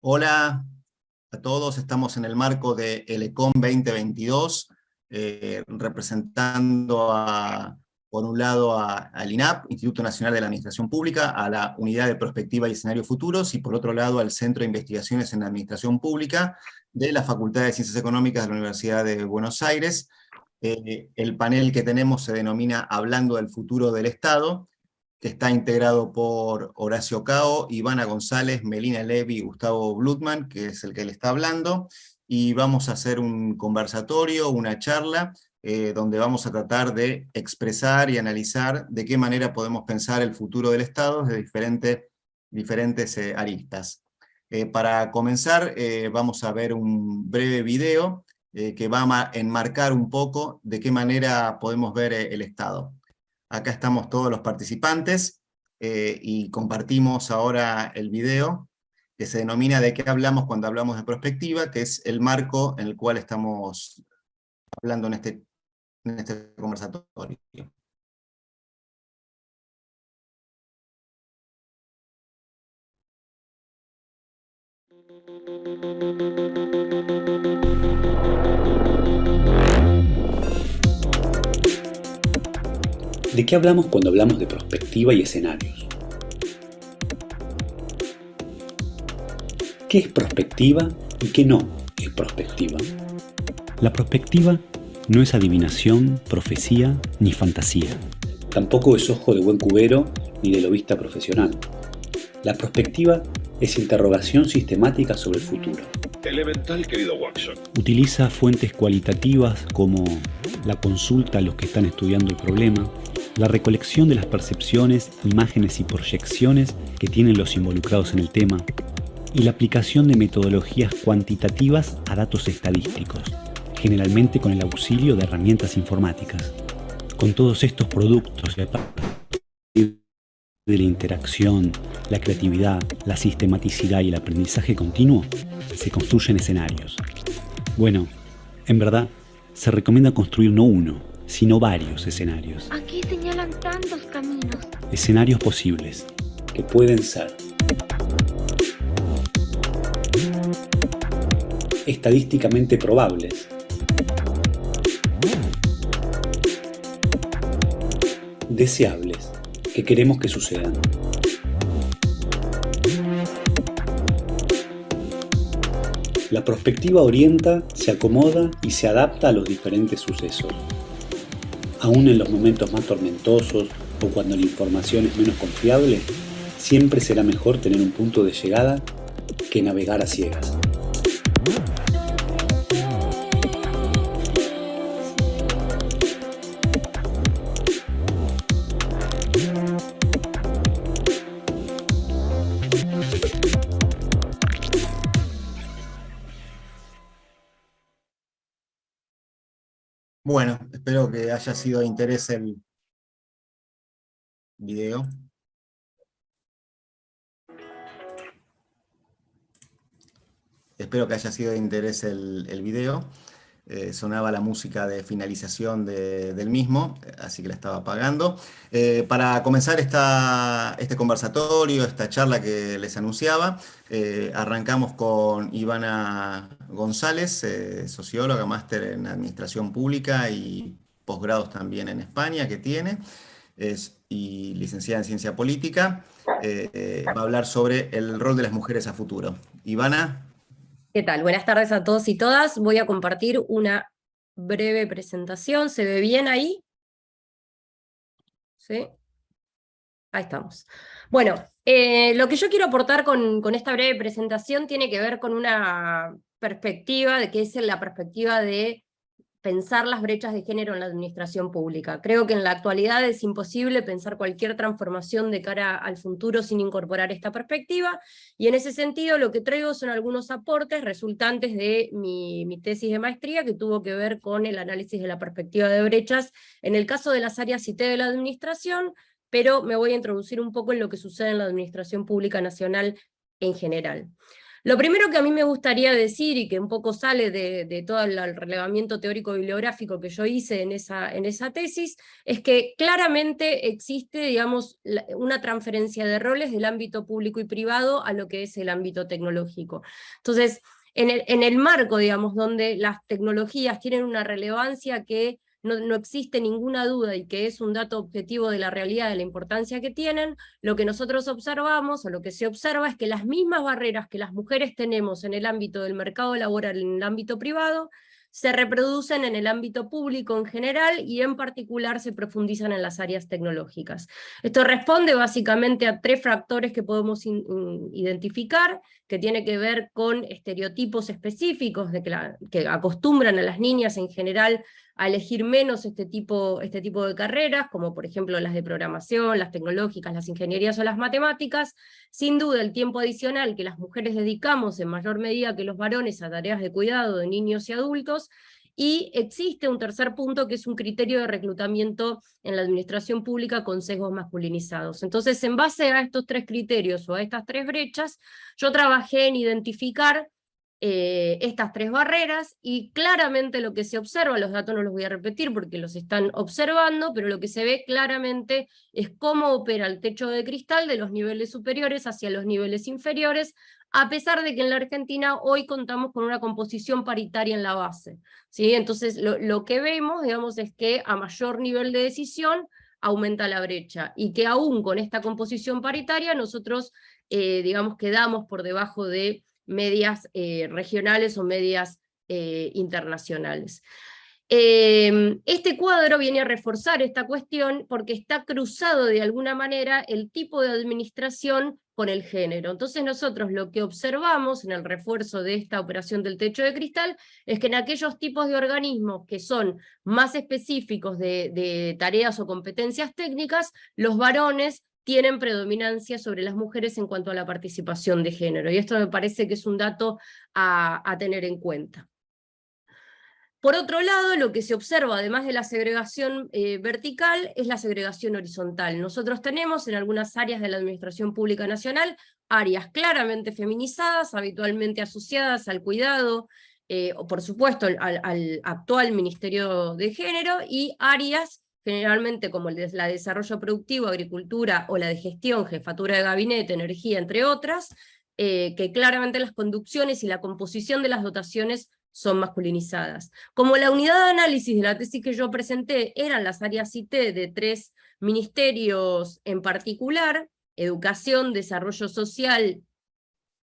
Hola a todos, estamos en el marco de ELECOM 2022, representando por un lado al INAP, Instituto Nacional de la Administración Pública, a la Unidad de Prospectiva y Escenarios Futuros, y por otro lado al Centro de Investigaciones en la Administración Pública de la Facultad de Ciencias Económicas de la Universidad de Buenos Aires. El panel que tenemos se denomina Hablando del Futuro del Estado, que está integrado por Horacio Cao, Ivana González, Melina Levy y Gustavo Blutman, que es el que le está hablando, y vamos a hacer un conversatorio, una charla, donde vamos a tratar de expresar y analizar de qué manera podemos pensar el futuro del Estado desde diferentes aristas. Para comenzar, vamos a ver un breve video que va a enmarcar un poco de qué manera podemos ver el Estado. Acá estamos todos los participantes y compartimos ahora el video que se denomina ¿De qué hablamos cuando hablamos de prospectiva?, que es el marco en el cual estamos hablando en este conversatorio. ¿De qué hablamos cuando hablamos de prospectiva y escenarios? ¿Qué es prospectiva y qué no es prospectiva? La prospectiva no es adivinación, profecía ni fantasía. Tampoco es ojo de buen cubero ni de lobista profesional. La prospectiva es interrogación sistemática sobre el futuro. Elemental, querido Watson. Utiliza fuentes cualitativas como la consulta a los que están estudiando el problema, la recolección de las percepciones, imágenes y proyecciones que tienen los involucrados en el tema, y la aplicación de metodologías cuantitativas a datos estadísticos, generalmente con el auxilio de herramientas informáticas. Con todos estos productos y a partir de la interacción, la creatividad, la sistematicidad y el aprendizaje continuo, se construyen escenarios. Bueno, en verdad, se recomienda construir no uno, sino varios escenarios. Aquí señalan tantos caminos. Escenarios posibles, que pueden ser estadísticamente probables, deseables, que queremos que sucedan, la prospectiva orienta, se acomoda y se adapta a los diferentes sucesos. Aún en los momentos más tormentosos o cuando la información es menos confiable, siempre será mejor tener un punto de llegada que navegar a ciegas. Bueno, espero que haya sido de interés el video. Espero que haya sido de interés el video. Sonaba la música de finalización del mismo, así que la estaba apagando. Para comenzar este conversatorio, esta charla que les anunciaba, arrancamos con Ivana González, socióloga, máster en Administración Pública y posgrados también en España que tiene, y licenciada en Ciencia Política. Va a hablar sobre el rol de las mujeres a futuro. Ivana. ¿Qué tal? Buenas tardes a todos y todas. Voy a compartir una breve presentación. ¿Se ve bien ahí? ¿Sí? Ahí estamos. Bueno, lo que yo quiero aportar con esta breve presentación tiene que ver con una perspectiva, de que es la perspectiva de pensar las brechas de género en la administración pública. Creo que en la actualidad es imposible pensar cualquier transformación de cara al futuro sin incorporar esta perspectiva, y en ese sentido lo que traigo son algunos aportes resultantes de mi tesis de maestría, que tuvo que ver con el análisis de la perspectiva de brechas en el caso de las áreas IT de la administración, pero me voy a introducir un poco en lo que sucede en la administración pública nacional en general. Lo primero que a mí me gustaría decir, y que un poco sale de todo el relevamiento teórico-bibliográfico que yo hice en esa tesis, es que claramente existe, digamos, una transferencia de roles del ámbito público y privado a lo que es el ámbito tecnológico. Entonces, en el marco, digamos, donde las tecnologías tienen una relevancia que no existe ninguna duda y que es un dato objetivo de la realidad, de la importancia que tienen, lo que nosotros observamos, o lo que se observa, es que las mismas barreras que las mujeres tenemos en el ámbito del mercado laboral, en el ámbito privado, se reproducen en el ámbito público en general, y en particular se profundizan en las áreas tecnológicas. Esto responde básicamente a 3 factores que podemos identificar, que tiene que ver con estereotipos específicos que acostumbran a las niñas en general a elegir menos este tipo de carreras, como por ejemplo las de programación, las tecnológicas, las ingenierías o las matemáticas. Sin duda, el tiempo adicional que las mujeres dedicamos en mayor medida que los varones a tareas de cuidado de niños y adultos, y existe un tercer punto que es un criterio de reclutamiento en la administración pública con sesgos masculinizados. Entonces, en base a estos 3 criterios o a estas 3 brechas, yo trabajé en identificar estas 3 barreras, y claramente lo que se observa, los datos no los voy a repetir porque los están observando, pero lo que se ve claramente es cómo opera el techo de cristal de los niveles superiores hacia los niveles inferiores, a pesar de que en la Argentina hoy contamos con una composición paritaria en la base, ¿sí? Entonces lo que vemos, digamos, es que a mayor nivel de decisión aumenta la brecha, y que aún con esta composición paritaria nosotros, digamos, quedamos por debajo de medias regionales o medias internacionales. Este cuadro viene a reforzar esta cuestión porque está cruzado de alguna manera el tipo de administración con el género. Entonces nosotros lo que observamos en el refuerzo de esta operación del techo de cristal es que en aquellos tipos de organismos que son más específicos de tareas o competencias técnicas, los varones tienen predominancia sobre las mujeres en cuanto a la participación de género, y esto me parece que es un dato a tener en cuenta. Por otro lado, lo que se observa, además de la segregación vertical, es la segregación horizontal. Nosotros tenemos en algunas áreas de la Administración Pública Nacional áreas claramente feminizadas, habitualmente asociadas al cuidado, o por supuesto al actual Ministerio de Género, y áreas generalmente como la de desarrollo productivo, agricultura, o la de gestión, jefatura de gabinete, energía, entre otras, que claramente las conducciones y la composición de las dotaciones son masculinizadas. Como la unidad de análisis de la tesis que yo presenté eran las áreas IT de 3 ministerios en particular, educación, desarrollo social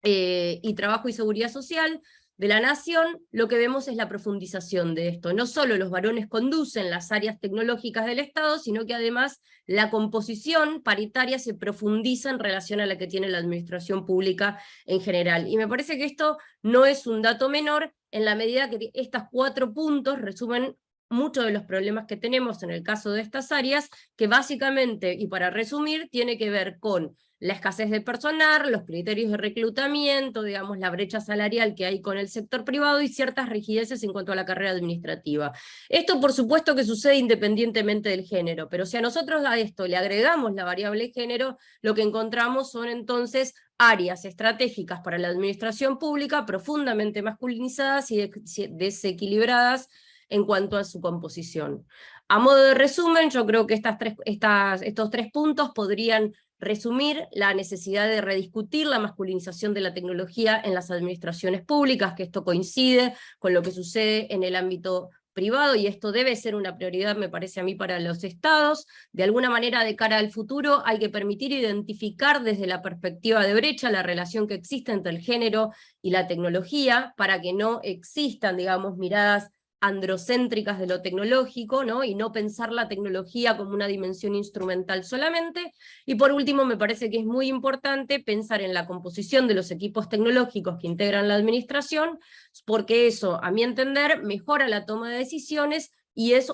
y trabajo y seguridad social, de la Nación, lo que vemos es la profundización de esto. No solo los varones conducen las áreas tecnológicas del Estado, sino que además la composición paritaria se profundiza en relación a la que tiene la administración pública en general. Y me parece que esto no es un dato menor, en la medida que estos 4 puntos resumen muchos de los problemas que tenemos en el caso de estas áreas, que básicamente, y para resumir, tiene que ver con la escasez de personal, los criterios de reclutamiento, digamos, la brecha salarial que hay con el sector privado, y ciertas rigideces en cuanto a la carrera administrativa. Esto, por supuesto, que sucede independientemente del género, pero si a nosotros a esto le agregamos la variable género, lo que encontramos son entonces áreas estratégicas para la administración pública profundamente masculinizadas y desequilibradas en cuanto a su composición. A modo de resumen, yo creo que estos 3 puntos podrían resumir la necesidad de rediscutir la masculinización de la tecnología en las administraciones públicas, que esto coincide con lo que sucede en el ámbito privado, y esto debe ser una prioridad, me parece a mí, para los estados. De alguna manera, de cara al futuro, hay que permitir identificar desde la perspectiva de brecha la relación que existe entre el género y la tecnología, para que no existan, digamos, miradas androcéntricas de lo tecnológico, ¿no? Y no pensar la tecnología como una dimensión instrumental solamente. Y por último, me parece que es muy importante pensar en la composición de los equipos tecnológicos que integran la administración, porque eso, a mi entender, mejora la toma de decisiones y es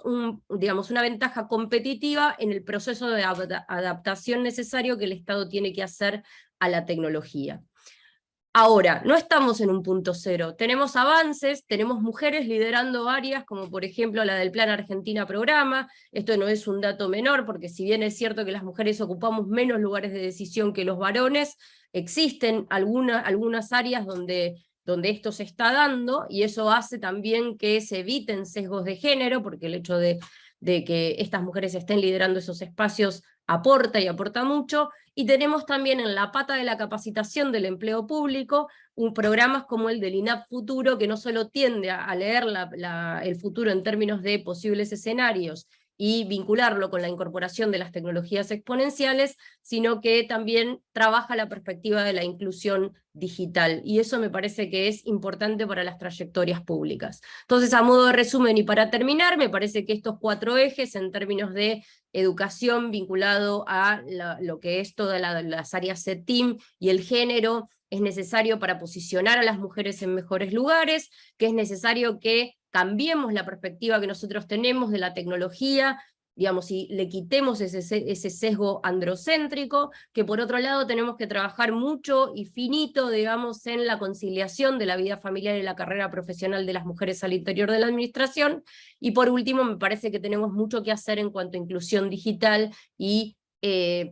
digamos, una ventaja competitiva en el proceso de adaptación necesario que el Estado tiene que hacer a la tecnología. Ahora, no estamos en un punto cero, tenemos avances, tenemos mujeres liderando áreas, como por ejemplo la del Plan Argentina Programa. Esto no es un dato menor, porque si bien es cierto que las mujeres ocupamos menos lugares de decisión que los varones, existen algunas áreas donde esto se está dando, y eso hace también que se eviten sesgos de género, porque el hecho de que estas mujeres estén liderando esos espacios aporta y aporta mucho. Y tenemos también en la pata de la capacitación del empleo público programas como el del INAP Futuro, que no solo tiende a leer el futuro en términos de posibles escenarios y vincularlo con la incorporación de las tecnologías exponenciales, sino que también trabaja la perspectiva de la inclusión digital, y eso me parece que es importante para las trayectorias públicas. Entonces, a modo de resumen y para terminar, me parece que estos 4 ejes en términos de educación vinculado a lo que es todas las áreas CETIM y el género, es necesario para posicionar a las mujeres en mejores lugares, que es necesario que cambiemos la perspectiva que nosotros tenemos de la tecnología, digamos, y le quitemos ese sesgo androcéntrico, que por otro lado tenemos que trabajar mucho y finito, digamos, en la conciliación de la vida familiar y la carrera profesional de las mujeres al interior de la administración, y por último me parece que tenemos mucho que hacer en cuanto a inclusión digital y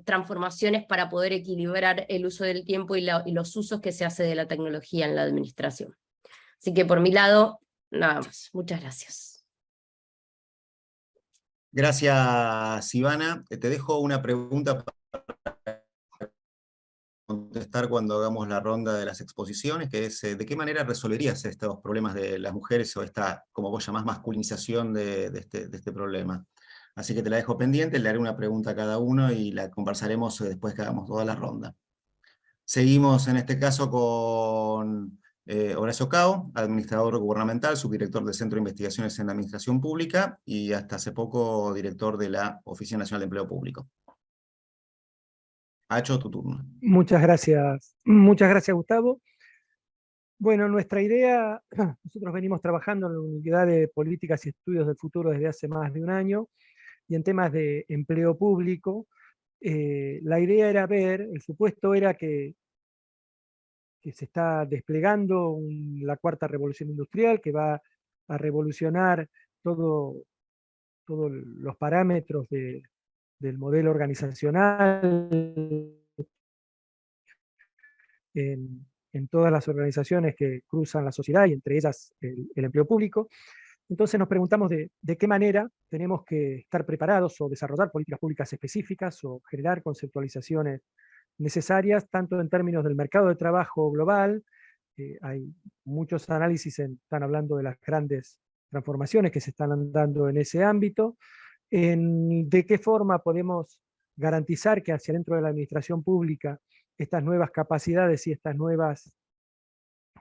transformaciones para poder equilibrar el uso del tiempo y los usos que se hace de la tecnología en la administración. Así que por mi lado, nada más. Muchas gracias. Gracias, Ivana. Te dejo una pregunta para contestar cuando hagamos la ronda de las exposiciones, que es, ¿de qué manera resolverías estos problemas de las mujeres o esta, como vos llamás, masculinización de este problema? Así que te la dejo pendiente, le haré una pregunta a cada uno y la conversaremos después que hagamos toda la ronda. Seguimos en este caso con Horacio Cao, administrador gubernamental, subdirector del Centro de Investigaciones en la Administración Pública y hasta hace poco director de la Oficina Nacional de Empleo Público. Hacho, tu turno. Muchas gracias Gustavo. Bueno, nuestra idea, nosotros venimos trabajando en la Unidad de Políticas y Estudios del Futuro desde hace más de un año, y en temas de empleo público, la idea era ver, el supuesto era que se está desplegando la cuarta revolución industrial, que va a revolucionar todos los parámetros del modelo organizacional en todas las organizaciones que cruzan la sociedad, y entre ellas el empleo público. Entonces nos preguntamos de qué manera tenemos que estar preparados o desarrollar políticas públicas específicas o generar conceptualizaciones necesarias, tanto en términos del mercado de trabajo global. Hay muchos análisis están hablando de las grandes transformaciones que se están dando en ese ámbito, de qué forma podemos garantizar que hacia dentro de la administración pública estas nuevas capacidades y estas nuevas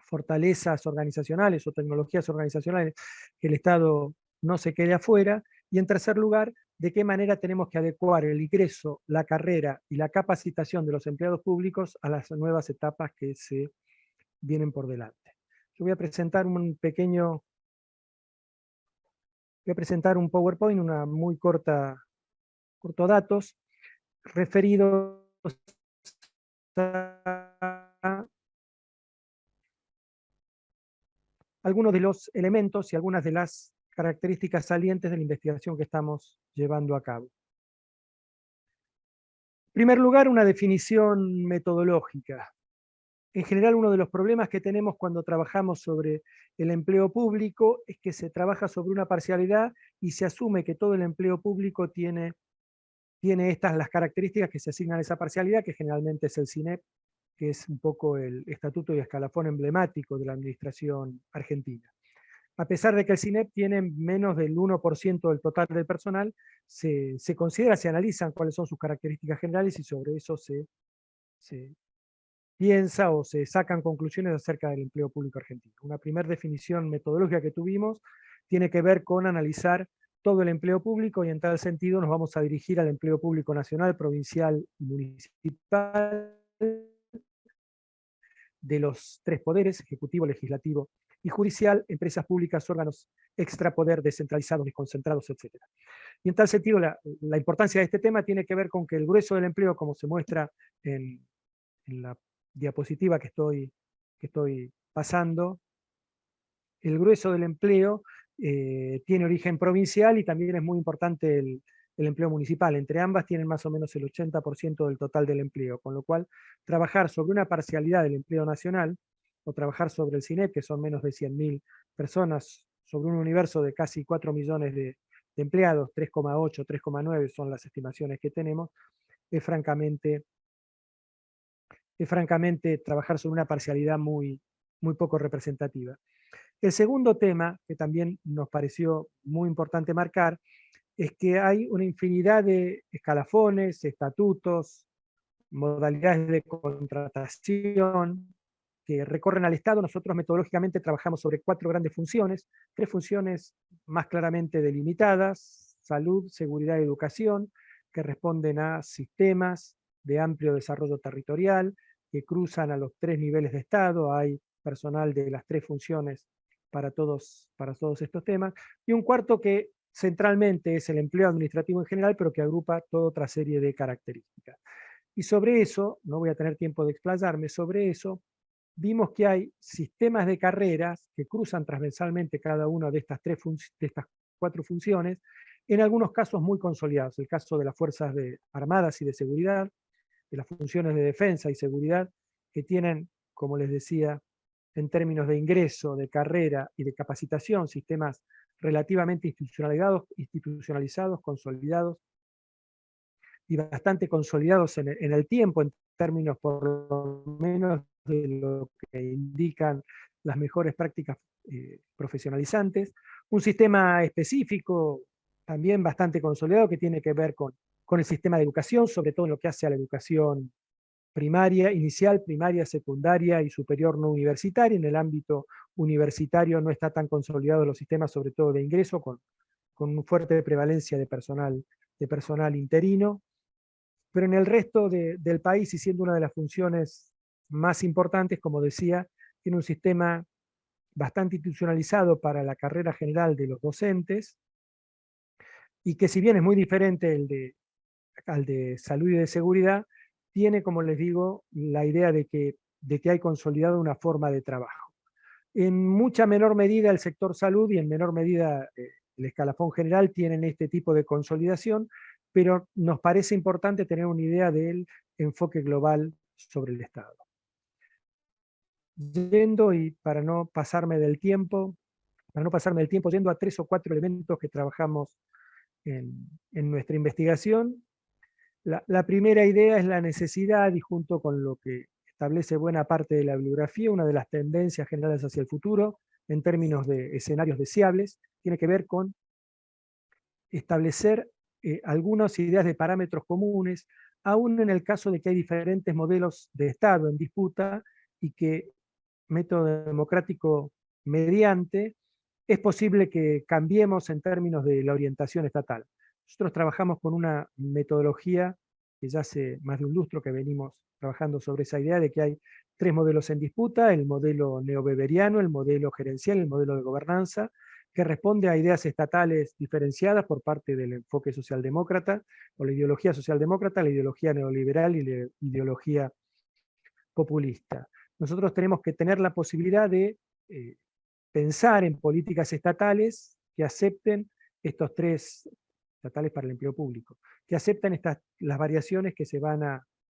fortalezas organizacionales o tecnologías organizacionales, que el Estado no se quede afuera, y en tercer lugar, de qué manera tenemos que adecuar el ingreso, la carrera y la capacitación de los empleados públicos a las nuevas etapas que se vienen por delante. Yo voy a presentar un PowerPoint, una muy corto datos, referidos a algunos de los elementos y algunas de las características salientes de la investigación que estamos llevando a cabo. En primer lugar, una definición metodológica. En general, uno de los problemas que tenemos cuando trabajamos sobre el empleo público es que se trabaja sobre una parcialidad y se asume que todo el empleo público tiene las características que se asignan a esa parcialidad, que generalmente es el CINEP, que es un poco el estatuto y escalafón emblemático de la administración argentina. A pesar de que el CINEP tiene menos del 1% del total del personal, se considera, se analizan cuáles son sus características generales y sobre eso se piensa o se sacan conclusiones acerca del empleo público argentino. Una primera definición metodológica que tuvimos tiene que ver con analizar todo el empleo público, y en tal sentido nos vamos a dirigir al empleo público nacional, provincial y municipal, de los 3 poderes, ejecutivo, legislativo y judicial, empresas públicas, órganos extrapoder, descentralizados, desconcentrados, etc. Y en tal sentido la importancia de este tema tiene que ver con que el grueso del empleo, como se muestra en la diapositiva que estoy que estoy pasando, el grueso del empleo tiene origen provincial y también es muy importante el empleo municipal. Entre ambas tienen más o menos el 80% del total del empleo, con lo cual trabajar sobre una parcialidad del empleo nacional o trabajar sobre el CINEP, que son menos de 100.000 personas, sobre un universo de casi 4 millones de empleados, 3,8, 3,9 son las estimaciones que tenemos, es francamente trabajar sobre una parcialidad muy poco representativa. El segundo tema, que también nos pareció muy importante marcar, es que hay una infinidad de escalafones, estatutos, modalidades de contratación que recorren al Estado. Nosotros metodológicamente trabajamos sobre 4 grandes funciones, 3 funciones más claramente delimitadas: salud, seguridad y educación, que responden a sistemas de amplio desarrollo territorial, que cruzan a los 3 niveles de Estado. Hay personal de las 3 funciones para todos estos temas, y un cuarto que centralmente es el empleo administrativo en general, pero que agrupa toda otra serie de características. Y sobre eso, no voy a tener tiempo de explayarme, sobre eso vimos que hay sistemas de carreras que cruzan transversalmente cada una de estas 4 funciones, en algunos casos muy consolidados. El caso de las Fuerzas Armadas y de Seguridad, de las funciones de defensa y seguridad, que tienen, como les decía, en términos de ingreso, de carrera y de capacitación, sistemas relativamente institucionalizados, consolidados, y bastante consolidados en el tiempo, en términos por lo menos de lo que indican las mejores prácticas profesionalizantes. Un sistema específico, también bastante consolidado, que tiene que ver con el sistema de educación, sobre todo en lo que hace a la educación primaria, inicial, primaria, secundaria y superior no universitaria. En el ámbito universitario no está tan consolidado los sistemas, sobre todo de ingreso, con una fuerte prevalencia de personal interino. Pero en el resto del país, y siendo una de las funciones más importantes, como decía, tiene un sistema bastante institucionalizado para la carrera general de los docentes, y que, si bien es muy diferente al de salud y de seguridad, tiene, como les digo, la idea de que hay consolidado una forma de trabajo. En mucha menor medida el sector salud y en menor medida el escalafón general tienen este tipo de consolidación, pero nos parece importante tener una idea del enfoque global sobre el Estado. Yendo, y para no pasarme del tiempo, yendo a 3 o 4 elementos que trabajamos en nuestra investigación. La primera idea es la necesidad, y junto con lo que establece buena parte de la bibliografía, una de las tendencias generales hacia el futuro, en términos de escenarios deseables, tiene que ver con establecer algunas ideas de parámetros comunes, aún en el caso de que hay diferentes modelos de Estado en disputa, y que método democrático mediante es posible que cambiemos en términos de la orientación estatal. Nosotros trabajamos con una metodología que ya hace más de un lustro que venimos trabajando sobre esa idea de que hay 3 modelos en disputa: el modelo neoweberiano, el modelo gerencial, el modelo de gobernanza, que responde a ideas estatales diferenciadas por parte del enfoque socialdemócrata, o la ideología socialdemócrata, la ideología neoliberal y la ideología populista. Nosotros tenemos que tener la posibilidad de pensar en políticas estatales que acepten estos 3, estatales para el empleo público, que acepten las variaciones que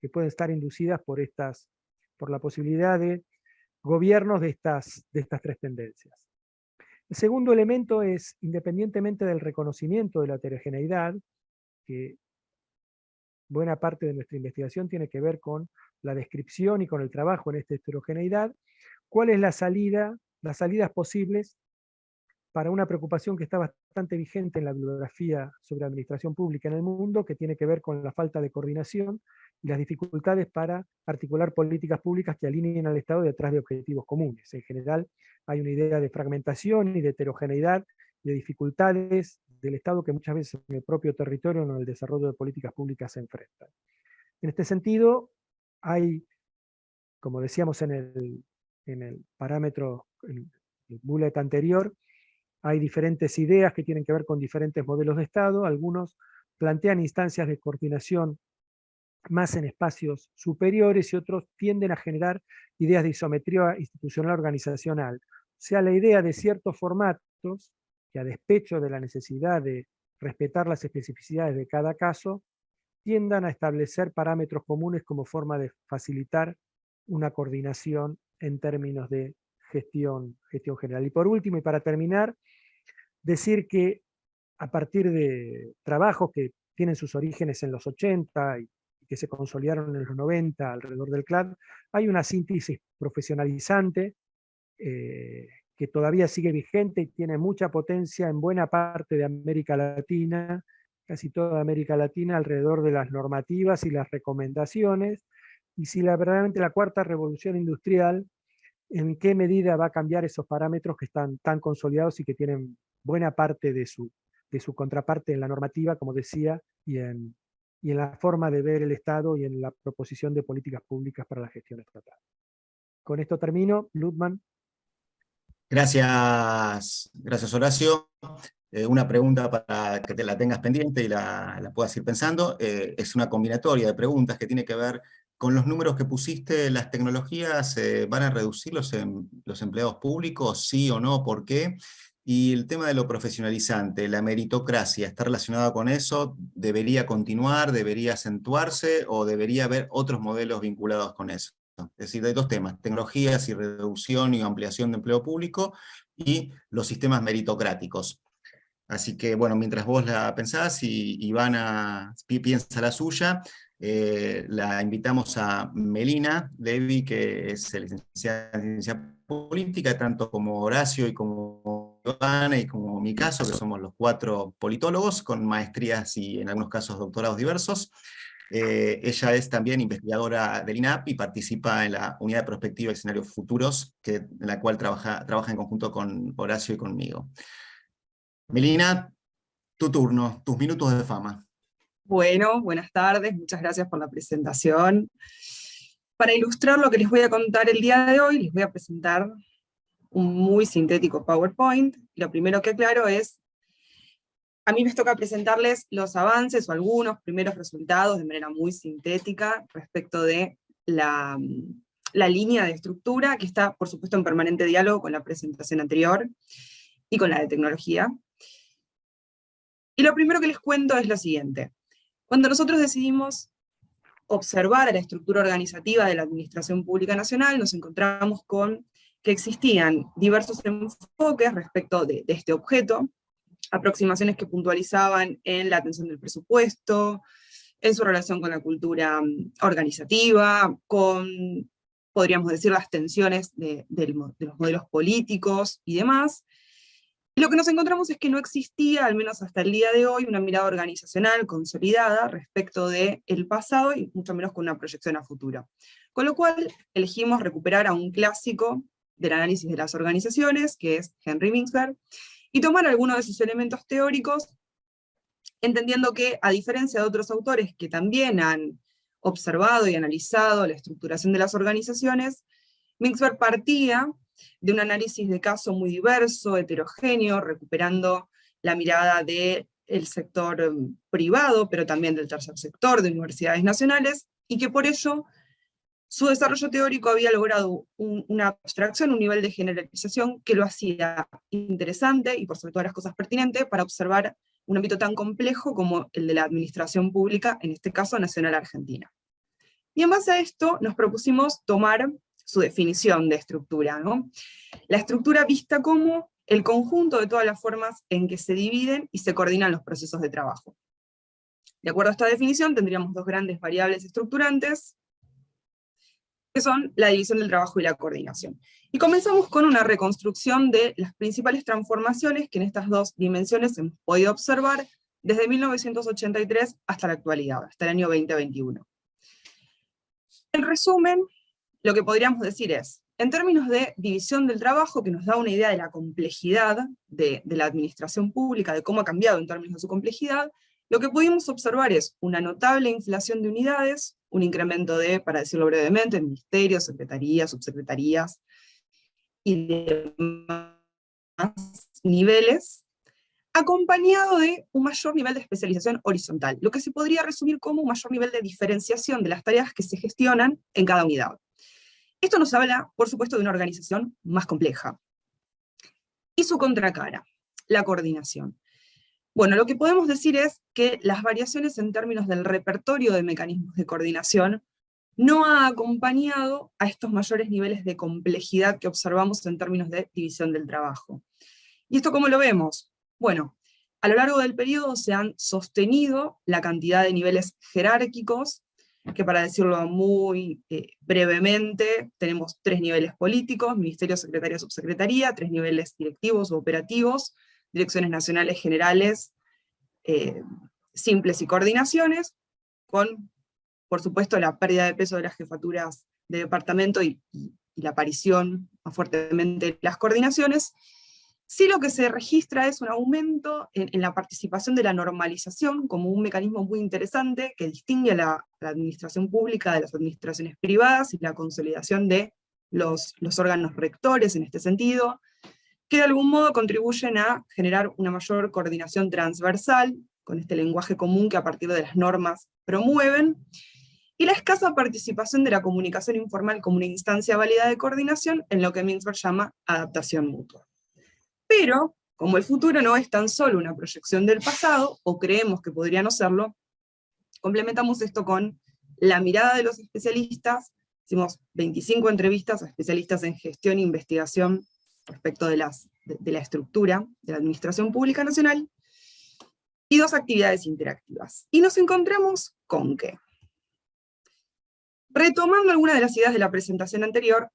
pueden estar inducidas por la posibilidad de gobiernos de estas 3 tendencias. El segundo elemento es, independientemente del reconocimiento de la heterogeneidad, que buena parte de nuestra investigación tiene que ver con la descripción y con el trabajo en esta heterogeneidad, ¿cuál es las salidas posibles para una preocupación que está bastante vigente en la bibliografía sobre administración pública en el mundo, que tiene que ver con la falta de coordinación y las dificultades para articular políticas públicas que alineen al Estado detrás de objetivos comunes? En general, hay una idea de fragmentación y de heterogeneidad y de dificultades del Estado que muchas veces en el propio territorio o en el desarrollo de políticas públicas se enfrentan. En este sentido, hay, como decíamos en el parámetro, en el bullet anterior, hay diferentes ideas que tienen que ver con diferentes modelos de Estado. Algunos plantean instancias de coordinación más en espacios superiores, y otros tienden a generar ideas de isometría institucional organizacional. O sea, la idea de ciertos formatos que, a despecho de la necesidad de respetar las especificidades de cada caso, tiendan a establecer parámetros comunes como forma de facilitar una coordinación en términos de gestión general. Y por último, y para terminar, decir que a partir de trabajos que tienen sus orígenes en los 80 y que se consolidaron en los 90 alrededor del CLAD, hay una síntesis profesionalizante que todavía sigue vigente y tiene mucha potencia en buena parte de América Latina, casi toda América Latina, alrededor de las normativas y las recomendaciones, y si verdaderamente la cuarta revolución industrial, en qué medida va a cambiar esos parámetros que están tan consolidados y que tienen buena parte de su contraparte en la normativa, como decía, y en la forma de ver el Estado y en la proposición de políticas públicas para la gestión estatal. Con esto termino. Ludman. Gracias Horacio. Una pregunta para que te la tengas pendiente y la puedas ir pensando. Es una combinatoria de preguntas que tiene que ver con los números que pusiste. ¿Las tecnologías van a reducir los empleados públicos? ¿Sí o no? ¿Por qué? Y el tema de lo profesionalizante, la meritocracia, ¿está relacionada con eso? ¿Debería continuar? ¿Debería acentuarse? ¿O debería haber otros modelos vinculados con eso? Es decir, hay dos temas: tecnologías y reducción y ampliación de empleo público, y los sistemas meritocráticos. Así que, bueno, mientras vos la pensás y Ivana piensa la suya, la invitamos a Melina Levi, que es licenciada en Ciencia Política, tanto como Horacio y como Ivana y como mi caso, que somos los 4 politólogos, con maestrías y en algunos casos doctorados diversos. Ella es también investigadora del INAP y participa en la Unidad de Prospectiva y Escenarios Futuros, en la cual trabaja en conjunto con Horacio y conmigo. Melina, tu turno, tus minutos de fama. Bueno, buenas tardes, muchas gracias por la presentación. Para ilustrar lo que les voy a contar el día de hoy, les voy a presentar un muy sintético PowerPoint. Lo primero que aclaro es, a mí me toca presentarles los avances o algunos primeros resultados de manera muy sintética respecto de la línea de estructura, que está, por supuesto, en permanente diálogo con la presentación anterior y con la de tecnología. Y lo primero que les cuento es lo siguiente. Cuando nosotros decidimos observar a la estructura organizativa de la Administración Pública Nacional, nos encontramos con que existían diversos enfoques respecto de este objeto, aproximaciones que puntualizaban en la atención del presupuesto, en su relación con la cultura organizativa, con, podríamos decir, las tensiones de los modelos políticos y demás. Y lo que nos encontramos es que no existía, al menos hasta el día de hoy, una mirada organizacional consolidada respecto del pasado, y mucho menos con una proyección a futuro. Con lo cual, elegimos recuperar a un clásico del análisis de las organizaciones, que es Henry Mintzberg, y tomar algunos de sus elementos teóricos, entendiendo que, a diferencia de otros autores que también han observado y analizado la estructuración de las organizaciones, Mintzberg partía de un análisis de caso muy diverso, heterogéneo, recuperando la mirada del sector privado, pero también del tercer sector, de universidades nacionales, y que por ello su desarrollo teórico había logrado una abstracción, un nivel de generalización que lo hacía interesante, y por sobre todas las cosas pertinente, para observar un ámbito tan complejo como el de la administración pública, en este caso nacional argentina. Y en base a esto nos propusimos tomar su definición de estructura, ¿no? La estructura vista como el conjunto de todas las formas en que se dividen y se coordinan los procesos de trabajo. De acuerdo a esta definición, tendríamos dos grandes variables estructurantes, que son la división del trabajo y la coordinación. Y comenzamos con una reconstrucción de las principales transformaciones que en estas dos dimensiones hemos podido observar desde 1983 hasta la actualidad, hasta el año 2021. En resumen, lo que podríamos decir es, en términos de división del trabajo, que nos da una idea de la complejidad de la administración pública, de cómo ha cambiado en términos de su complejidad, lo que pudimos observar es una notable inflación de unidades, un incremento de, para decirlo brevemente, ministerios, secretarías, subsecretarías y demás niveles, acompañado de un mayor nivel de especialización horizontal, lo que se podría resumir como un mayor nivel de diferenciación de las tareas que se gestionan en cada unidad. Esto nos habla, por supuesto, de una organización más compleja. Y su contracara, la coordinación. Bueno, lo que podemos decir es que las variaciones en términos del repertorio de mecanismos de coordinación no ha acompañado a estos mayores niveles de complejidad que observamos en términos de división del trabajo. ¿Y esto cómo lo vemos? Bueno, a lo largo del periodo se han sostenido la cantidad de niveles jerárquicos, que para decirlo muy brevemente, tenemos 3 niveles políticos, ministerio, secretaría, subsecretaría, 3 niveles directivos o operativos, direcciones nacionales generales, simples y coordinaciones, con, por supuesto, la pérdida de peso de las jefaturas de departamento y la aparición más fuertemente de las coordinaciones. Sí, lo que se registra es un aumento en la participación de la normalización como un mecanismo muy interesante que distingue a la administración pública de las administraciones privadas y la consolidación de los órganos rectores en este sentido, que de algún modo contribuyen a generar una mayor coordinación transversal, con este lenguaje común que a partir de las normas promueven, y la escasa participación de la comunicación informal como una instancia válida de coordinación en lo que Mintzberg llama adaptación mutua. Pero, como el futuro no es tan solo una proyección del pasado, o creemos que podría no serlo, complementamos esto con la mirada de los especialistas. Hicimos 25 entrevistas a especialistas en gestión e investigación respecto de la estructura de la Administración Pública Nacional, y 2 actividades interactivas. Y nos encontramos con que, retomando algunas de las ideas de la presentación anterior,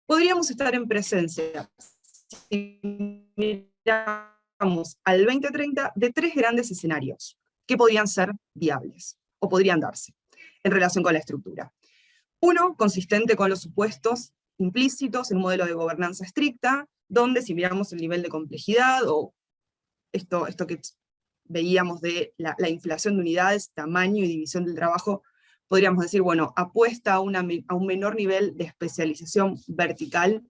podríamos estar en presencia, si miramos al 2030, de 3 grandes escenarios que podrían ser viables, o podrían darse, en relación con la estructura. Uno, consistente con los supuestos implícitos en un modelo de gobernanza estricta, donde si miramos el nivel de complejidad, o esto que veíamos de la inflación de unidades, tamaño y división del trabajo, podríamos decir, bueno, apuesta a un menor nivel de especialización vertical,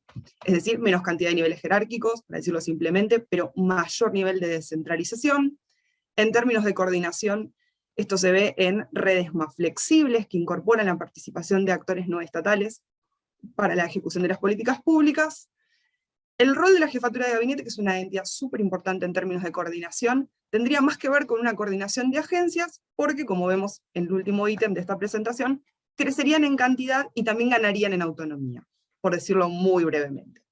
es decir, menos cantidad de niveles jerárquicos, para decirlo simplemente, pero mayor nivel de descentralización. En términos de coordinación, esto se ve en redes más flexibles, que incorporan la participación de actores no estatales para la ejecución de las políticas públicas. El rol de la jefatura de gabinete, que es una entidad súper importante en términos de coordinación, tendría más que ver con una coordinación de agencias, porque, como vemos en el último ítem de esta presentación, crecerían en cantidad y también ganarían en autonomía, por decirlo muy brevemente.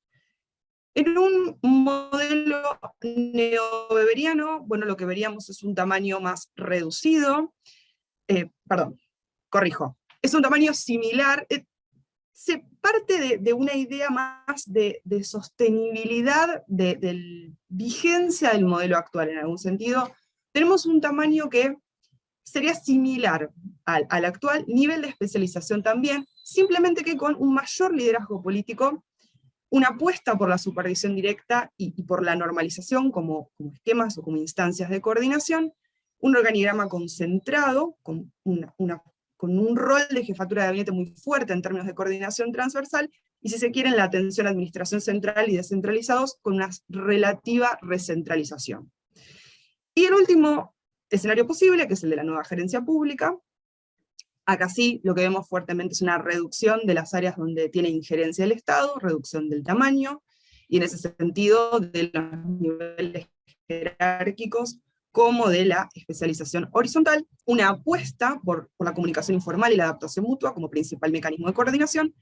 En un modelo neoweberiano, bueno, lo que veríamos es un tamaño más reducido, es un tamaño similar, se parte de una idea más de sostenibilidad, de vigencia del modelo actual en algún sentido. Tenemos un tamaño que sería similar al actual, nivel de especialización también, simplemente que con un mayor liderazgo político, una apuesta por la supervisión directa y por la normalización como esquemas o como instancias de coordinación, un organigrama concentrado, con un rol de jefatura de gabinete muy fuerte en términos de coordinación transversal, y si se quiere, en la atención a administración central y descentralizados, con una relativa recentralización. Y el último escenario posible, que es el de la nueva gerencia pública, acá sí lo que vemos fuertemente es una reducción de las áreas donde tiene injerencia el Estado, reducción del tamaño, y en ese sentido de los niveles jerárquicos, como de la especialización horizontal, una apuesta por la comunicación informal y la adaptación mutua como principal mecanismo de coordinación.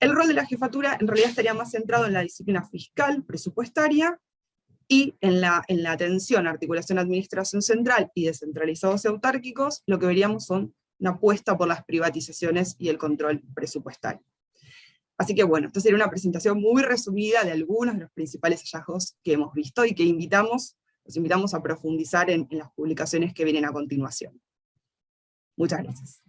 El rol de la jefatura en realidad estaría más centrado en la disciplina fiscal, presupuestaria, y en la atención, articulación, administración central y descentralizados y autárquicos, lo que veríamos son una apuesta por las privatizaciones y el control presupuestario. Así que bueno, esta sería una presentación muy resumida de algunos de los principales hallazgos que hemos visto y que los invitamos a profundizar en las publicaciones que vienen a continuación. Muchas gracias.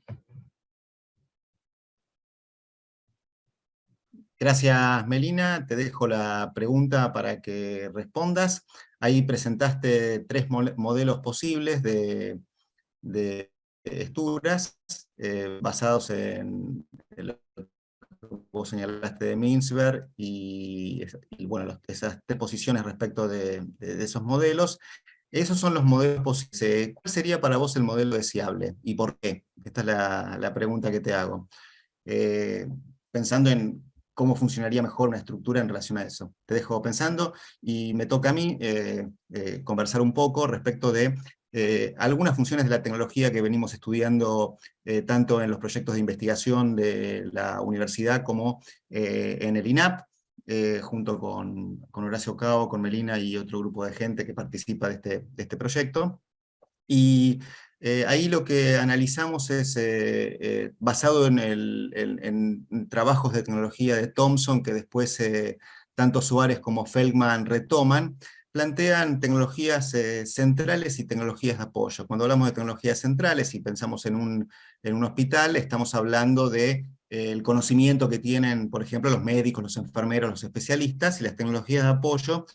Gracias, Melina. Te dejo la pregunta para que respondas. Ahí presentaste 3 modelos posibles de estructuras basados en lo que vos señalaste de Mintzberg y bueno, esas 3 posiciones respecto de esos modelos. Esos son los modelos posibles. ¿Cuál sería para vos el modelo deseable? ¿Y por qué? Esta es la pregunta que te hago. Pensando en cómo funcionaría mejor una estructura en relación a eso. Te dejo pensando y me toca a mí conversar un poco respecto de algunas funciones de la tecnología que venimos estudiando tanto en los proyectos de investigación de la universidad como en el INAP, junto con Horacio Cao, con Melina y otro grupo de gente que participa de este proyecto. Y ahí lo que analizamos es, basado en trabajos de tecnología de Thomson, que después tanto Suárez como Feldman retoman, plantean tecnologías centrales y tecnologías de apoyo. Cuando hablamos de tecnologías centrales y pensamos en un hospital, estamos hablando de el conocimiento que tienen, por ejemplo, los médicos, los enfermeros, los especialistas, y las tecnologías de apoyo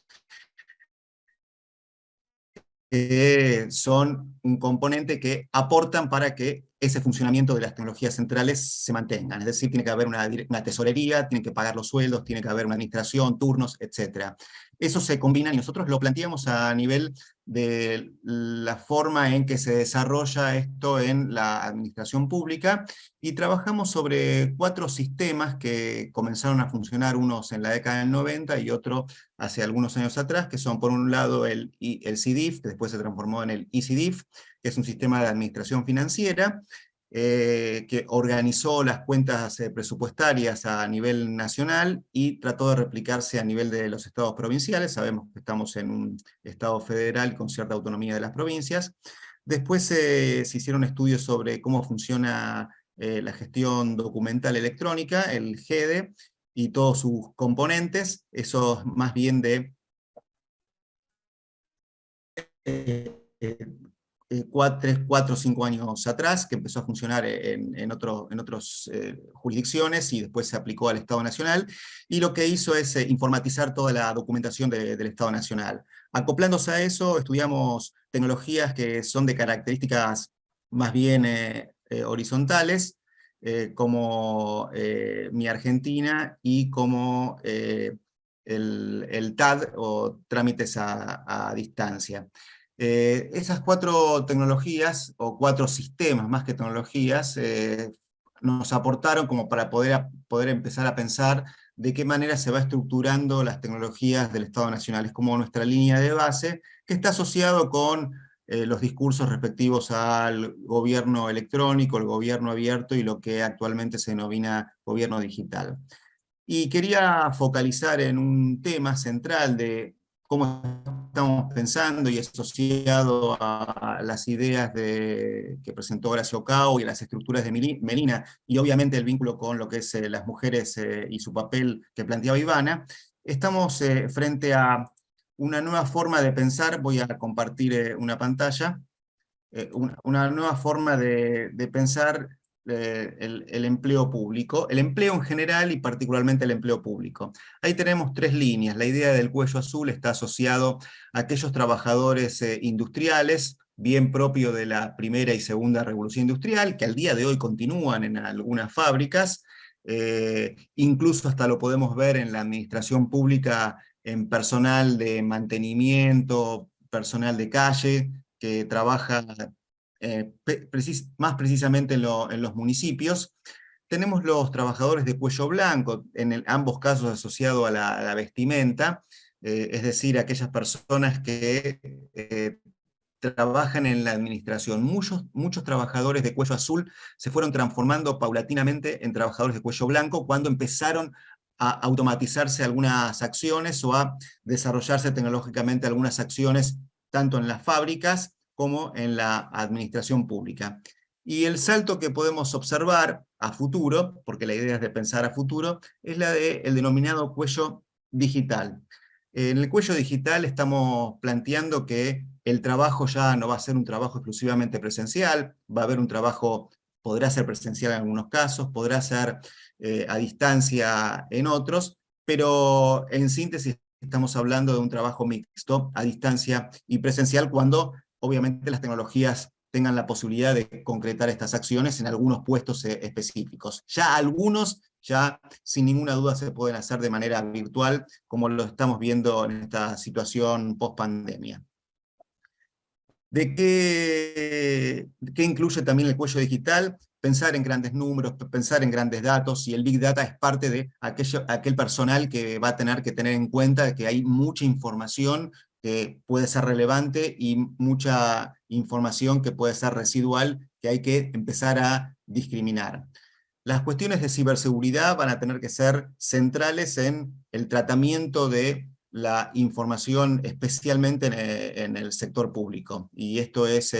son un componente que aportan para que ese funcionamiento de las tecnologías centrales se mantengan. Es decir, tiene que haber una tesorería, tienen que pagar los sueldos, tiene que haber una administración, turnos, etc. Eso se combina y nosotros lo planteamos a nivel de la forma en que se desarrolla esto en la administración pública, y trabajamos sobre 4 sistemas que comenzaron a funcionar, unos en la década del 90 y otro hace algunos años atrás, que son por un lado el CDIF, que después se transformó en el ECDIF, que es un sistema de administración financiera, que organizó las cuentas presupuestarias a nivel nacional y trató de replicarse a nivel de los estados provinciales. Sabemos que estamos en un estado federal con cierta autonomía de las provincias. Después se hicieron estudios sobre cómo funciona la gestión documental electrónica, el GEDE, y todos sus componentes, eso más bien de 4 o 5 años atrás, que empezó a funcionar en otras jurisdicciones y después se aplicó al Estado Nacional, y lo que hizo es informatizar toda la documentación del Estado Nacional. Acoplándose a eso, estudiamos tecnologías que son de características más bien horizontales, como Mi Argentina y como el TAD, o trámites a distancia. Esas 4 tecnologías, o 4 sistemas más que tecnologías, nos aportaron como para poder empezar a pensar de qué manera se va estructurando las tecnologías del Estado Nacional. Es como nuestra línea de base, que está asociado con los discursos respectivos al gobierno electrónico, el gobierno abierto y lo que actualmente se denomina gobierno digital. Y quería focalizar en un tema central de cómo estamos pensando y asociado a las ideas que presentó Horacio Cao y a las estructuras de Melina, y obviamente el vínculo con lo que es las mujeres y su papel que planteaba Ivana. Estamos frente a una nueva forma de pensar. Voy a compartir una pantalla, una nueva forma de pensar el empleo público, el empleo en general y particularmente el empleo público. Ahí tenemos 3 líneas. La idea del cuello azul está asociado a aquellos trabajadores industriales, bien propio de la primera y segunda revolución industrial, que al día de hoy continúan en algunas fábricas, incluso hasta lo podemos ver en la administración pública, en personal de mantenimiento, personal de calle, que trabaja más precisamente en los municipios. Tenemos los trabajadores de cuello blanco, en ambos casos asociado a la vestimenta, es decir, aquellas personas que trabajan en la administración. Muchos trabajadores de cuello azul se fueron transformando paulatinamente en trabajadores de cuello blanco cuando empezaron a automatizarse algunas acciones o a desarrollarse tecnológicamente algunas acciones, tanto en las fábricas como en la administración pública. Y el salto que podemos observar a futuro, porque la idea es de pensar a futuro, es la del denominado cuello digital. En el cuello digital estamos planteando que el trabajo ya no va a ser un trabajo exclusivamente presencial, va a haber un trabajo, podrá ser presencial en algunos casos, podrá ser a distancia en otros, pero en síntesis estamos hablando de un trabajo mixto, a distancia y presencial, cuando obviamente las tecnologías tengan la posibilidad de concretar estas acciones en algunos puestos específicos. Ya algunos, sin ninguna duda se pueden hacer de manera virtual, como lo estamos viendo en esta situación post-pandemia. ¿De qué incluye también el cuello digital? Pensar en grandes números, pensar en grandes datos, y el Big Data es parte de aquel personal que va a tener que tener en cuenta que hay mucha información que puede ser relevante y mucha información que puede ser residual, que hay que empezar a discriminar. Las cuestiones de ciberseguridad van a tener que ser centrales en el tratamiento de la información, especialmente en el sector público, y esto es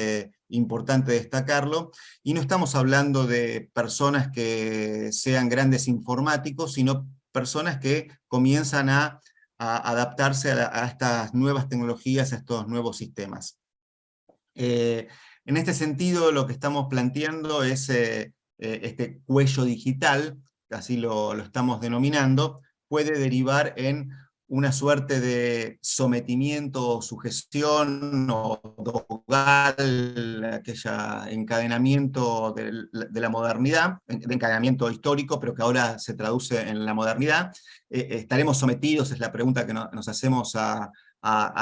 importante destacarlo, y no estamos hablando de personas que sean grandes informáticos, sino personas que comienzan a adaptarse a estas nuevas tecnologías, a estos nuevos sistemas. En este sentido, lo que estamos planteando es este cuello digital, así lo estamos denominando, puede derivar en una suerte de sometimiento, sugestión o dogal, aquella encadenamiento de la modernidad, de encadenamiento histórico, pero que ahora se traduce en la modernidad. ¿Estaremos sometidos? Es la pregunta que nos hacemos a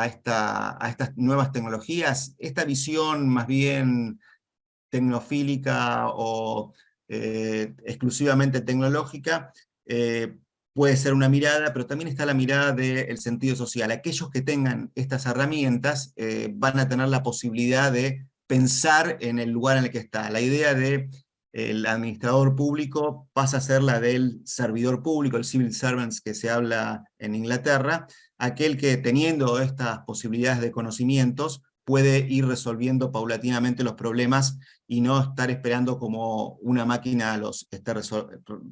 estas nuevas tecnologías. Esta visión más bien tecnofílica o exclusivamente tecnológica puede ser una mirada, pero también está la mirada del sentido social. Aquellos que tengan estas herramientas van a tener la posibilidad de pensar en el lugar en el que está. La idea de el administrador público pasa a ser la del servidor público, el civil servants que se habla en Inglaterra, aquel que teniendo estas posibilidades de conocimientos puede ir resolviendo paulatinamente los problemas y no estar esperando como una máquina los esté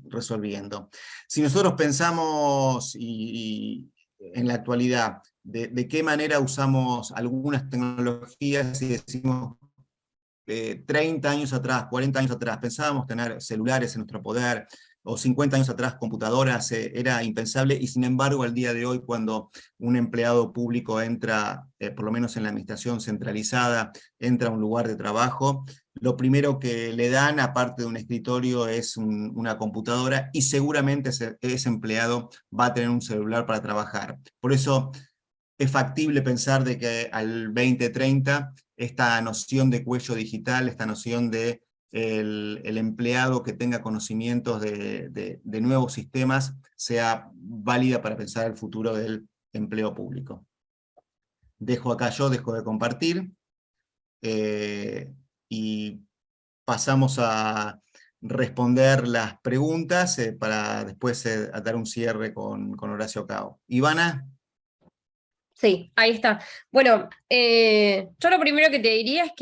resolviendo. Si nosotros pensamos en la actualidad de qué manera usamos algunas tecnologías y decimos 30 años atrás, 40 años atrás, pensábamos tener celulares en nuestro poder, o 50 años atrás computadoras, era impensable, y sin embargo al día de hoy cuando un empleado público entra, por lo menos en la administración centralizada, entra a un lugar de trabajo, lo primero que le dan, aparte de un escritorio, es una computadora, y seguramente ese empleado va a tener un celular para trabajar. Por eso es factible pensar de que al 2030 esta noción de cuello digital, esta noción de el empleado que tenga conocimientos de nuevos sistemas, sea válida para pensar el futuro del empleo público. Dejo de compartir, y pasamos a responder las preguntas para después dar un cierre con Horacio Cao. Ivana. Sí, ahí está. Bueno, yo lo primero que te diría es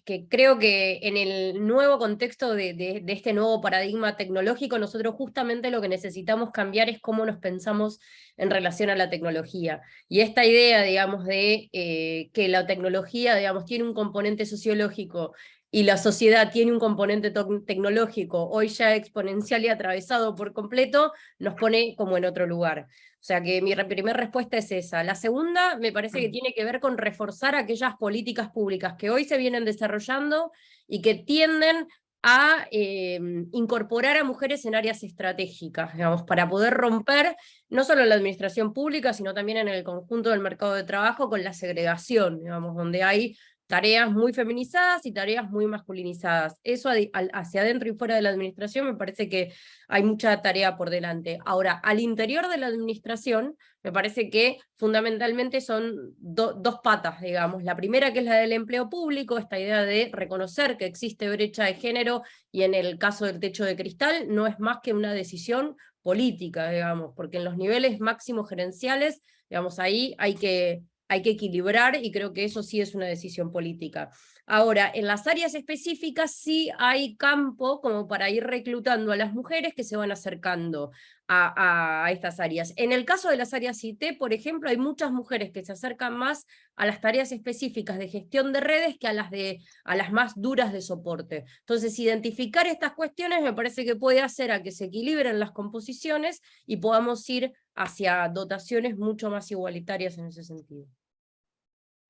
que creo que en el nuevo contexto de este nuevo paradigma tecnológico, nosotros justamente lo que necesitamos cambiar es cómo nos pensamos en relación a la tecnología. Y esta idea, digamos, de que la tecnología, digamos, tiene un componente sociológico y la sociedad tiene un componente tecnológico, hoy ya exponencial y atravesado por completo, nos pone como en otro lugar. O sea que mi primera respuesta es esa. La segunda me parece que tiene que ver con reforzar aquellas políticas públicas que hoy se vienen desarrollando y que tienden a incorporar a mujeres en áreas estratégicas, digamos, para poder romper no solo en la administración pública, sino también en el conjunto del mercado de trabajo con la segregación, digamos, donde hay tareas muy feminizadas y tareas muy masculinizadas. Eso hacia adentro y fuera de la administración me parece que hay mucha tarea por delante. Ahora, al interior de la administración, me parece que fundamentalmente son dos patas, digamos. La primera, que es la del empleo público, esta idea de reconocer que existe brecha de género, y en el caso del techo de cristal, no es más que una decisión política, digamos, porque en los niveles máximos gerenciales, digamos, ahí hay que equilibrar, y creo que eso sí es una decisión política. Ahora, en las áreas específicas sí hay campo como para ir reclutando a las mujeres que se van acercando a estas áreas. En el caso de las áreas IT, por ejemplo, hay muchas mujeres que se acercan más a las tareas específicas de gestión de redes que a las más duras de soporte. Entonces, identificar estas cuestiones me parece que puede hacer a que se equilibren las composiciones y podamos ir hacia dotaciones mucho más igualitarias en ese sentido.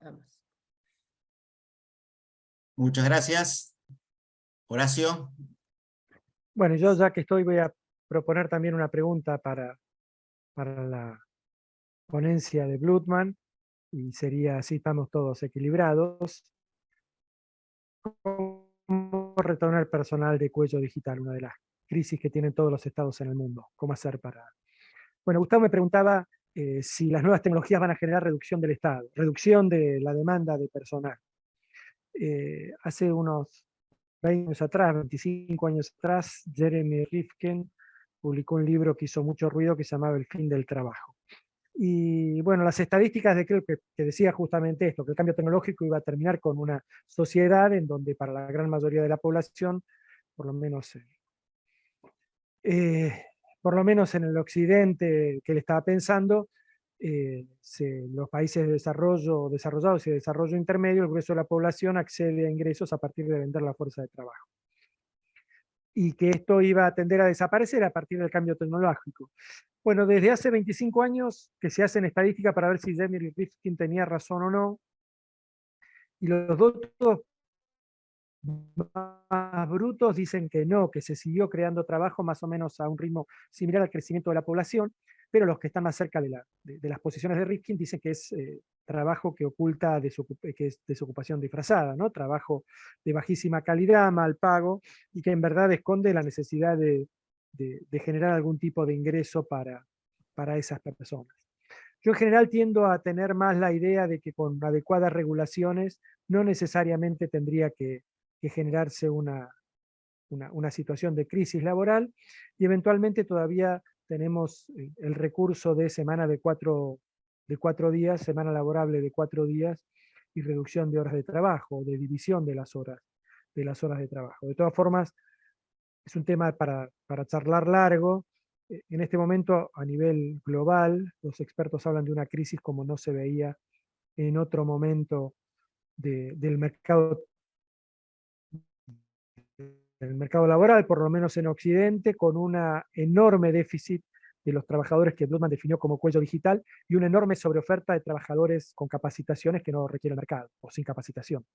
Vamos. Muchas gracias. Horacio. Bueno, yo ya que estoy voy a proponer también una pregunta para la ponencia de Blutman, y sería: así estamos todos equilibrados. cómo retornar personal de cuello digital, una de las crisis que tienen todos los estados en el mundo. ¿Cómo hacer para...? Bueno, Gustavo me preguntaba si las nuevas tecnologías van a generar reducción del Estado, reducción de la demanda de personal. Hace unos 20 años atrás, 25 años atrás, Jeremy Rifkin publicó un libro que hizo mucho ruido que se llamaba El fin del trabajo. Y bueno, las estadísticas de que decía justamente esto, que el cambio tecnológico iba a terminar con una sociedad en donde para la gran mayoría de la población, por lo menos en el occidente que él estaba pensando, los países de desarrollo desarrollados y de desarrollo intermedio, el grueso de la población accede a ingresos a partir de vender la fuerza de trabajo. Y que esto iba a tender a desaparecer a partir del cambio tecnológico. Bueno, desde hace 25 años que se hacen estadísticas para ver si Jeremy Rifkin tenía razón o no, y los datos más brutos dicen que no, que se siguió creando trabajo más o menos a un ritmo similar al crecimiento de la población, pero los que están más cerca de las posiciones de Rifkin dicen que es trabajo que oculta que es desocupación disfrazada, ¿no? Trabajo de bajísima calidad, mal pago, y que en verdad esconde la necesidad de generar algún tipo de ingreso para esas personas. Yo en general tiendo a tener más la idea de que con adecuadas regulaciones no necesariamente tendría que generarse una situación de crisis laboral, y eventualmente todavía tenemos el recurso de semana de cuatro días, semana laborable de 4 días, y reducción de horas de trabajo, de división de las horas de trabajo. De todas formas, es un tema para charlar largo. En este momento, a nivel global, los expertos hablan de una crisis como no se veía en otro momento del mercado laboral, por lo menos en Occidente, con un enorme déficit de los trabajadores que Blumman definió como cuello digital, y una enorme sobreoferta de trabajadores con capacitaciones que no requiere el mercado, o sin capacitación.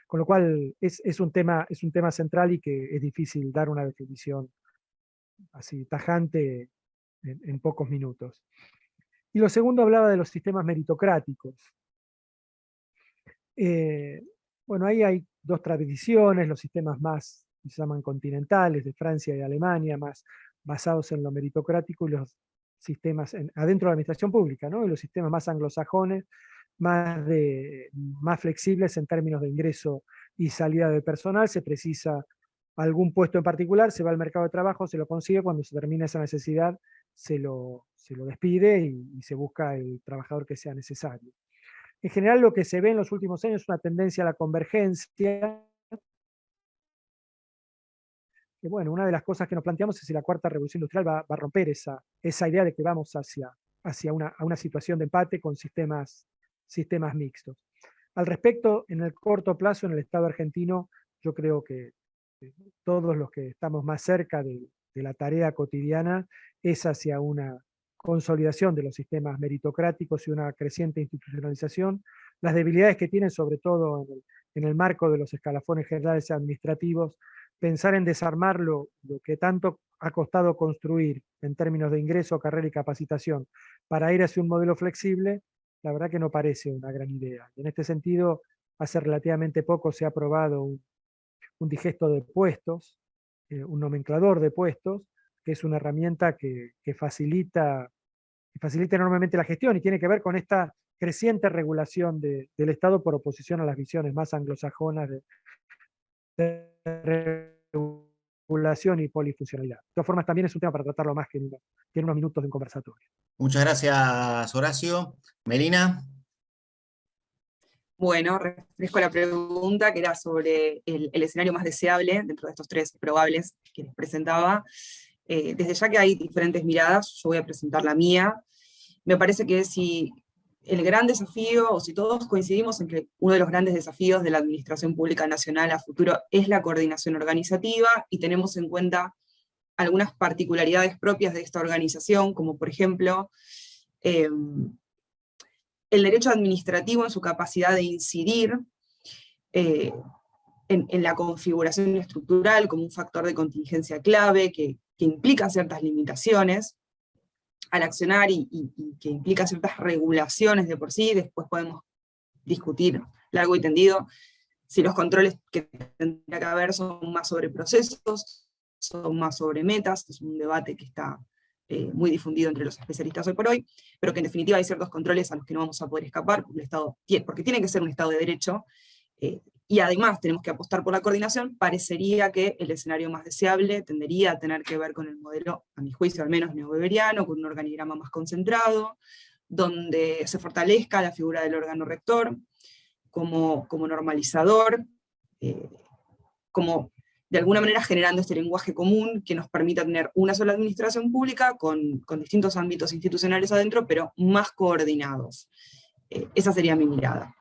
Con lo cual es un tema central y que es difícil dar una definición así tajante en pocos minutos. Y lo segundo hablaba de los sistemas meritocráticos. Bueno, ahí hay dos tradiciones, los sistemas más, se llaman continentales, de Francia y Alemania, más basados en lo meritocrático, y los sistemas adentro de la administración pública, ¿no? Y los sistemas más anglosajones, más flexibles en términos de ingreso y salida de personal. Se precisa algún puesto en particular, se va al mercado de trabajo, se lo consigue, cuando se termina esa necesidad se lo despide y se busca el trabajador que sea necesario. En general lo que se ve en los últimos años es una tendencia a la convergencia. Que bueno, una de las cosas que nos planteamos es si la cuarta revolución industrial va a romper esa idea de que vamos hacia una situación de empate con sistemas mixtos. Al respecto, en el corto plazo, en el Estado argentino, yo creo que todos los que estamos más cerca de la tarea cotidiana es hacia una consolidación de los sistemas meritocráticos y una creciente institucionalización. Las debilidades que tienen, sobre todo en el marco de los escalafones generales administrativos, pensar en desarmar lo que tanto ha costado construir en términos de ingreso, carrera y capacitación, para ir hacia un modelo flexible, la verdad que no parece una gran idea. En este sentido, hace relativamente poco se ha aprobado un digesto de puestos, un nomenclador de puestos, que es una herramienta que facilita enormemente la gestión, y tiene que ver con esta creciente regulación del Estado por oposición a las visiones más anglosajonas de regulación y polifuncionalidad. De todas formas, también es un tema para tratarlo más que en unos minutos de un conversatorio. Muchas gracias, Horacio. Melina. Bueno, refresco la pregunta, que era sobre el escenario más deseable dentro de estos 3 probables que les presentaba. Desde ya que hay diferentes miradas, yo voy a presentar la mía. Me parece que si el gran desafío, o si todos coincidimos en que uno de los grandes desafíos de la Administración Pública Nacional a futuro es la coordinación organizativa, y tenemos en cuenta algunas particularidades propias de esta organización, como por ejemplo, el derecho administrativo en su capacidad de incidir en la configuración estructural como un factor de contingencia clave que implica ciertas limitaciones al accionar y que implica ciertas regulaciones de por sí. Después podemos discutir largo y tendido si los controles que tendría que haber son más sobre procesos, son más sobre metas, es un debate que está muy difundido entre los especialistas hoy por hoy, pero que en definitiva hay ciertos controles a los que no vamos a poder escapar, porque tiene que ser un Estado de Derecho, y además tenemos que apostar por la coordinación. Parecería que el escenario más deseable tendería a tener que ver con el modelo, a mi juicio al menos neoweberiano, con un organigrama más concentrado, donde se fortalezca la figura del órgano rector como normalizador, como de alguna manera generando este lenguaje común que nos permita tener una sola administración pública con distintos ámbitos institucionales adentro, pero más coordinados. Esa sería mi mirada.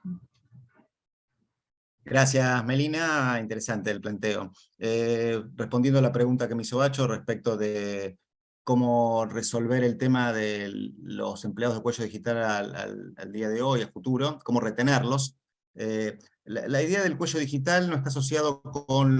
Gracias, Melina. Interesante el planteo. Respondiendo a la pregunta que me hizo Bacho respecto de cómo resolver el tema de los empleados de cuello digital al día de hoy, a futuro, cómo retenerlos. La idea del cuello digital no está asociado con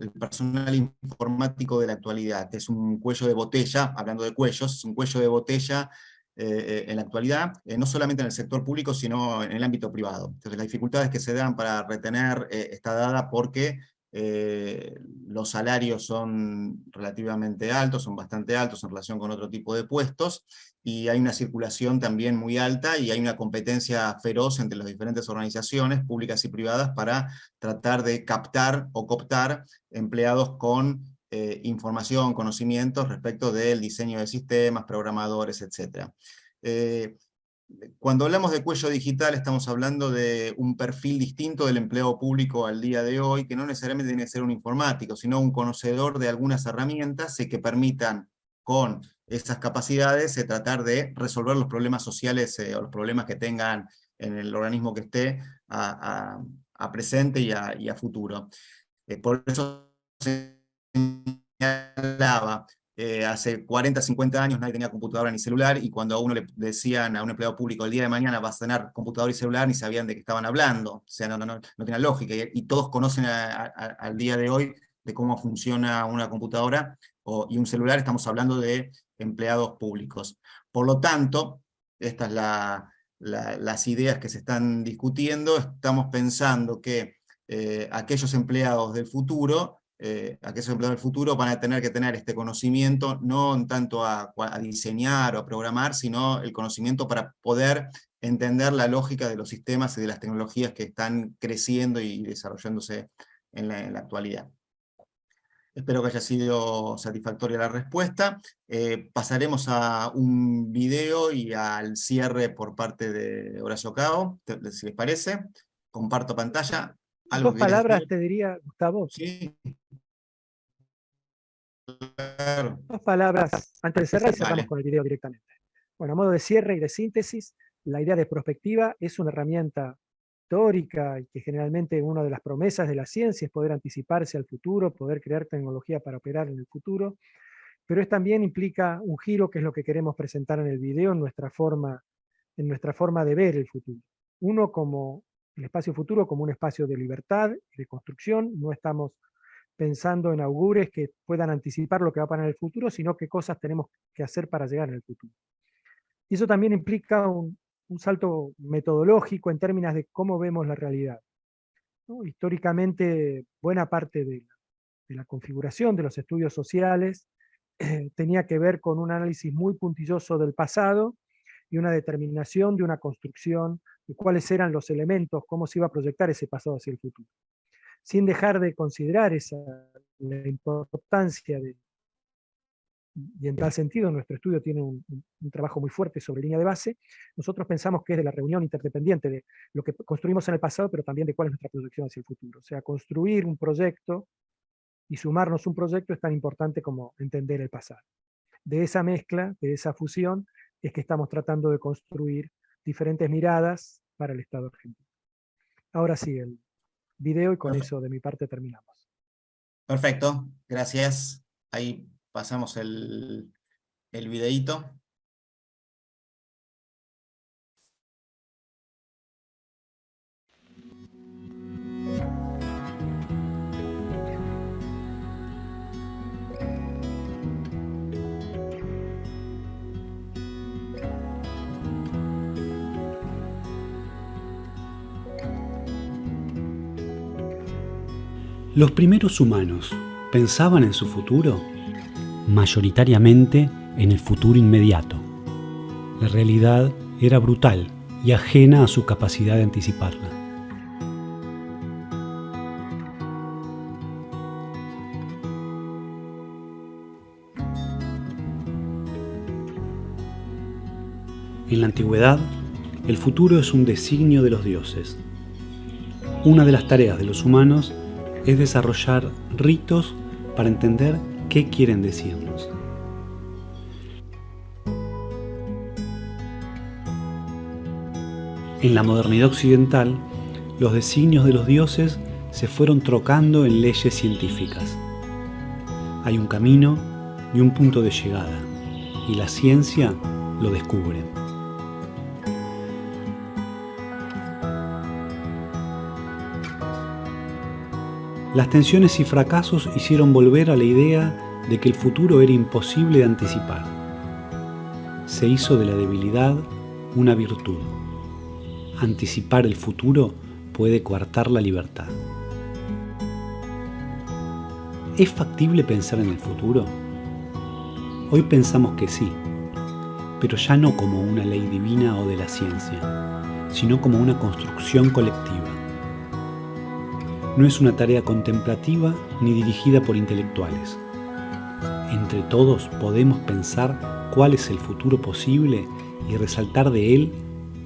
el personal informático de la actualidad, que es un cuello de botella, hablando de cuellos, es un cuello de botella en la actualidad, no solamente en el sector público, sino en el ámbito privado. Entonces las dificultades que se dan para retener está dada porque los salarios son relativamente altos, son bastante altos en relación con otro tipo de puestos, y hay una circulación también muy alta, y hay una competencia feroz entre las diferentes organizaciones públicas y privadas para tratar de captar o cooptar empleados con información, conocimientos respecto del diseño de sistemas, programadores, etc. Cuando hablamos de cuello digital estamos hablando de un perfil distinto del empleado público al día de hoy, que no necesariamente tiene que ser un informático, sino un conocedor de algunas herramientas y que permitan con esas capacidades tratar de resolver los problemas sociales o los problemas que tengan en el organismo que esté a presente y a futuro. Por eso se señalaba, hace 40, 50 años nadie tenía computadora ni celular, y cuando a uno le decían a un empleado público el día de mañana vas a tener computadora y celular, ni sabían de qué estaban hablando, o sea, no tenía lógica, y todos conocen al día de hoy de cómo funciona una computadora y un celular. Estamos hablando de empleados públicos. Por lo tanto, estas las ideas que se están discutiendo. Estamos pensando que aquellos empleados del futuro van a tener que tener este conocimiento, no tanto a diseñar o a programar, sino el conocimiento para poder entender la lógica de los sistemas y de las tecnologías que están creciendo y desarrollándose en la actualidad. Espero que haya sido satisfactoria la respuesta. Pasaremos a un video y al cierre por parte de Horacio Cao, si les parece. Comparto pantalla. Dos palabras te diría, Gustavo. Sí. Claro. Dos palabras antes de cerrar y cerramos Vale. con el video directamente. Bueno, a modo de cierre y de síntesis, la idea de prospectiva es una herramienta teórica y que generalmente una de las promesas de la ciencia es poder anticiparse al futuro, poder crear tecnología para operar en el futuro, pero también implica un giro, que es lo que queremos presentar en el video, en nuestra forma de ver el futuro. Uno, como el espacio futuro como un espacio de libertad y de construcción. No estamos pensando en augures que puedan anticipar lo que va a pasar en el futuro, sino qué cosas tenemos que hacer para llegar en el futuro. Y eso también implica un salto metodológico en términos de cómo vemos la realidad, ¿no? Históricamente, buena parte de la configuración de los estudios sociales tenía que ver con un análisis muy puntilloso del pasado y una determinación de una construcción de cuáles eran los elementos, cómo se iba a proyectar ese pasado hacia el futuro. Sin dejar de considerar la importancia y en tal sentido nuestro estudio tiene un trabajo muy fuerte sobre línea de base. Nosotros pensamos que es de la reunión interdependiente de lo que construimos en el pasado, pero también de cuál es nuestra proyección hacia el futuro. O sea, construir un proyecto y sumarnos un proyecto es tan importante como entender el pasado. De esa mezcla, de esa fusión, es que estamos tratando de construir diferentes miradas para el Estado argentino. Ahora sí, el video, y con eso de mi parte terminamos. Perfecto, gracias. Ahí pasamos el videíto. ¿Los primeros humanos pensaban en su futuro? Mayoritariamente en el futuro inmediato. La realidad era brutal y ajena a su capacidad de anticiparla. En la antigüedad, el futuro es un designio de los dioses. Una de las tareas de los humanos es desarrollar ritos para entender qué quieren decirnos. En la modernidad occidental, los designios de los dioses se fueron trocando en leyes científicas. Hay un camino y un punto de llegada, y la ciencia lo descubre. Las tensiones y fracasos hicieron volver a la idea de que el futuro era imposible de anticipar. Se hizo de la debilidad una virtud. Anticipar el futuro puede coartar la libertad. ¿Es factible pensar en el futuro? Hoy pensamos que sí, pero ya no como una ley divina o de la ciencia, sino como una construcción colectiva. No es una tarea contemplativa ni dirigida por intelectuales. Entre todos podemos pensar cuál es el futuro posible y resaltar de él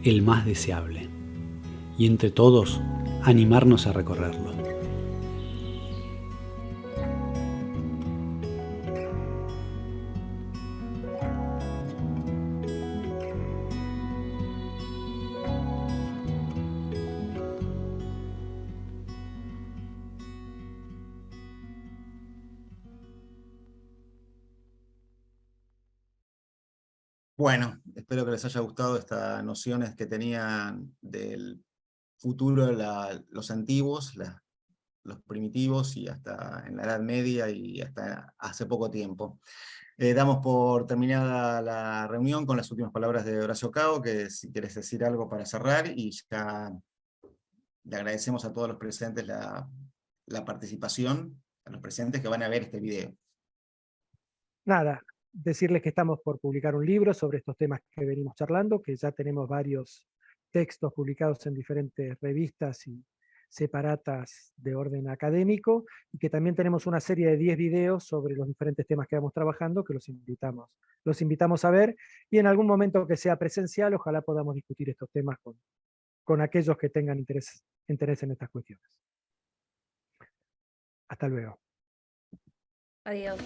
el más deseable. Y entre todos, animarnos a recorrerlo. Bueno, espero que les haya gustado estas nociones que tenían del futuro, los antiguos, los primitivos y hasta en la Edad Media y hasta hace poco tiempo. Damos por terminada la reunión con las últimas palabras de Horacio Cao, que si quieres decir algo para cerrar, y ya le agradecemos a todos los presentes la participación, a los presentes que van a ver este video. Nada, decirles que estamos por publicar un libro sobre estos temas que venimos charlando, que ya tenemos varios textos publicados en diferentes revistas y separatas de orden académico, y que también tenemos una serie de 10 videos sobre los diferentes temas que vamos trabajando, que los invitamos a ver, y en algún momento que sea presencial, ojalá podamos discutir estos temas con aquellos que tengan interés en estas cuestiones. Hasta luego. Adiós.